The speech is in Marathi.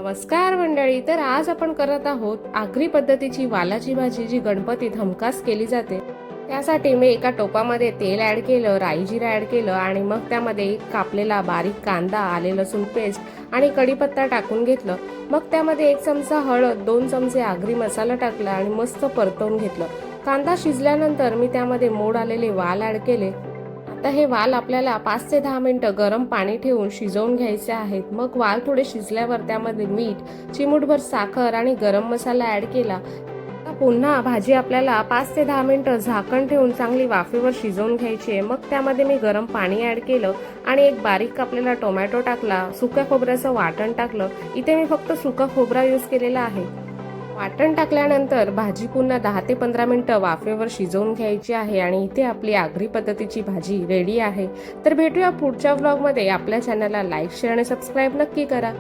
नमस्कार मंडळी. तर आज आपण करत आहोत आगरी पद्धतीची वालाची भाजी, जी गणपतीत हमखास केली जाते. त्यासाठी मी एका टोपामध्ये तेल ॲड केलं, राई जिरा ॲड केलं आणि मग त्यामध्ये एक कापलेला बारीक कांदा, आले लसूण पेस्ट आणि कढीपत्ता टाकून घेतलं. मग त्यामध्ये 1 चमचा हळद, 2 चमचे आगरी मसाला टाकला आणि मस्त परतवून घेतलं. कांदा शिजल्यानंतर मी त्यामध्ये मोड आलेले वाल ॲड केले. आता हे वाल आपल्याला 5 ते 10 मिनिटं गरम पाणी ठेवून शिजवून घ्यायचे आहेत. मग वाल थोडे शिजल्यावर त्यामध्ये मीठ, चिमूटभर साखर आणि गरम मसाला ॲड केला. आता पुन्हा भाजी आपल्याला 5 ते 10 मिनिटं झाकण ठेवून चांगली वाफेवर शिजवून घ्यायची आहे. मग त्यामध्ये मी गरम पाणी ॲड केलं आणि एक बारीक कापलेला टोमॅटो टाकला. सुक्या खोबऱ्याचं वाटण टाकलं. इथे मी फक्त सुका खोबरा यूज केलेला आहे. वाटण टाकल्यानंतर भाजी पुन्हा 10 ते 15 मिनिटं वाफेवर शिजवून घ्यायची आहे आणि इथे आपली आगरी पद्धतीची भाजी रेडी आहे. तर भेटूया पुढच्या व्लॉगमध्ये. आपल्या चॅनलला लाईक, शेअर आणि सबस्क्राईब नक्की करा.